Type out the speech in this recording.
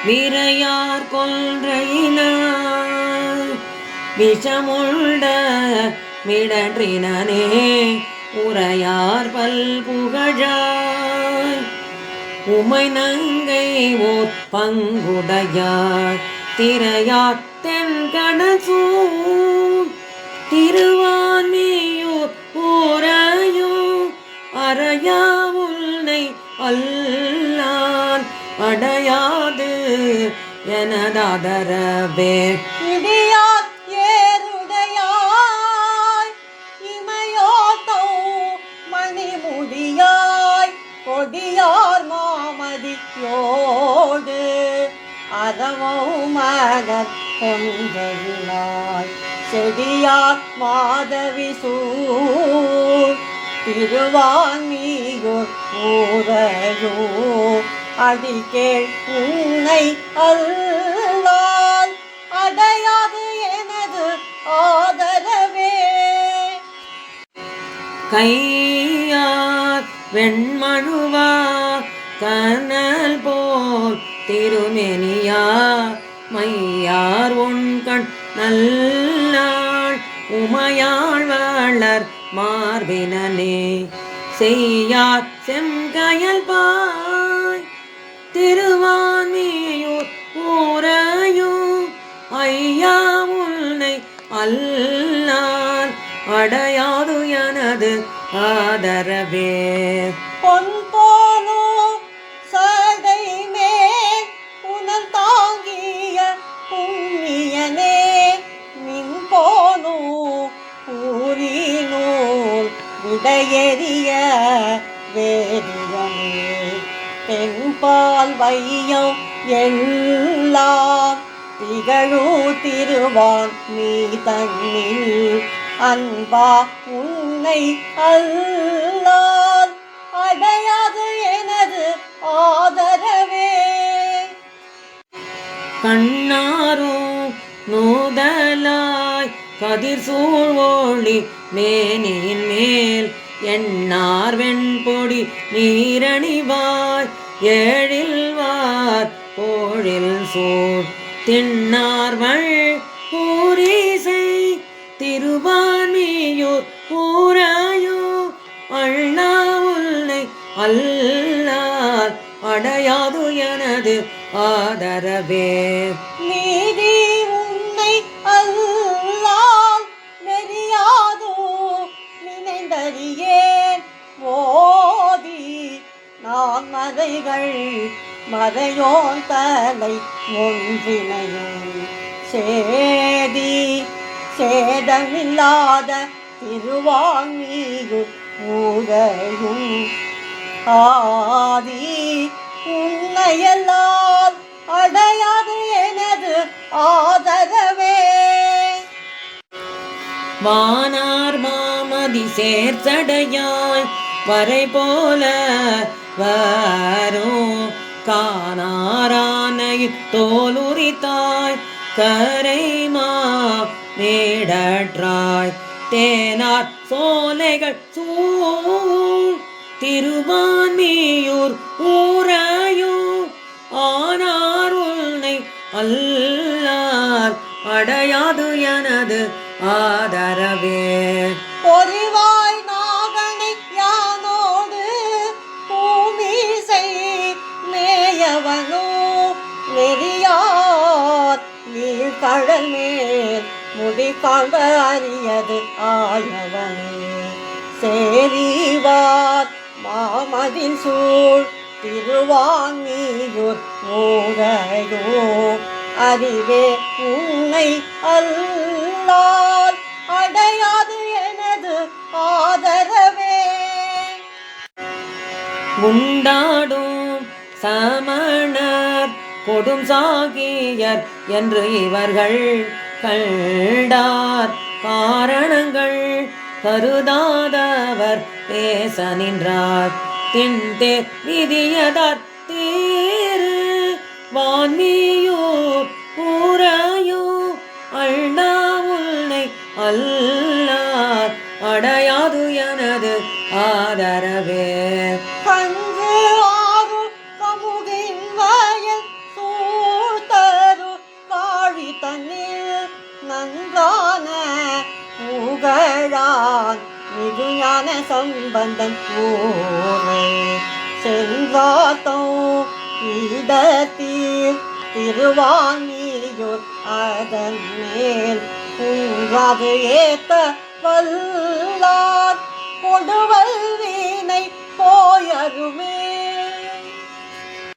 விரையார் கொன்றையினார் விஷமுண்ட மிடன்றினே உரையார் பல்புகழாய் உமை நங்கை ஓர் பங்குடையார் திரையார் தென்கடசூர் திருவான்மியூர் ஊரையோ அறையா உன்னை அல்லான் அடையாது எனதாதரவே இடியார் ஏருடையாய் இமையோத்தோ மணிமுடியாய் கொடியார் மாமதியோடு அறவமர் கொன்றையினாய் செடியார் மாதவி சூழ் திருவான்மியூர் ஊரையோ அடிக்கேள் உன்னை அல்லால் அடையாது எனது ஆதரவே கையார் வெண்மழுவா கனல் போல் திருமெனியா மையார் உண்கண் நல்லாள் உமையாள் வளர் மார்பினே செய்யார் செங்கயல் பாய் திருவான்மியூர் ஊரையோ ஐயா உன்னை அல்லால் அடையாது எனது ஆதரவே பொன் போனோ சடை மேல் புனல் தாங்கிய புண்ணியனே மின் போனோ ஊரினூல் விடையெறிய வேதியனே தென்பால் வையம் எல்லாம் திகழூ திருவான் நீ தன்னில் அன்பா உன்னை அல்லால் அடையாது எனது ஆதரவே கண்ணாரும் நூதலாய் கதிர் சூழ்வோழி மேனியின் மேல் எண்ணார் வெண்பொடி நீரணிவாய் ஏழில்வார் போழில் சூழ் திண்ணார்வள் பூரிசை திருவான்மியூர் ஊரையோ அண்ணா உன்னை அல்லால் அடையாது எனது ஆதரவே நீதி உன்னை அல்லால் நெறியாதோ நினைந்தறியேன் ஓதி நான் மதைகள் மதையோன் தலை ஒன்றினையும் சேதி சேதமில்லாத திருவான்மியூர் ஊரையும் ஆதி உன்னையெல்லாம் அடையாது எனது ஆதரவே வானார் மாமதி சேர்த்தடையாய் வரை போல வரும் கானாரானை தோலுரித்தாய் கரைமா மேடற்றாய் தேனார் சோலைகள் சூழ் திருவான்மியூர் ஊரையோ ஆனார் உன்னை அல்லால் அடையாது எனது ஆதரவே பொறிவாய் நாகனை யானோடு பூமிசை மேயவனோ நெறியார் நீழ்கடல் மேல் முடி காண்ப அறியது ஆயவனே சேரிவார் மாமதில் சூழ் திருவான்மியூர் ஊரையோ அறிவே உன்னை அல்லால் அடையாது எனது ஆதரவே உண்டாடும் சமணர் கொடும் சாகியர் என்று இவர்கள் கண்டார் காரணங்கள் கருதாதவர் பேச நின்றார் தின்தே விதியதார் தேரு வான்மியூர் ஊரையோ அண்ணா உன்னை அல்லால் அடையாது எனது ஆதரவே கன்று ஆறு கமுகின் வயல் சூழ் திகழான் மிகு ஞான சம்பந்தன் ஊரை சென்றாத்தோ இடத்தீர் திருவாணியூர் அதன் மேல் குன்றாது ஏத்த வல்லார் கொடுவல் வீணை போயருமே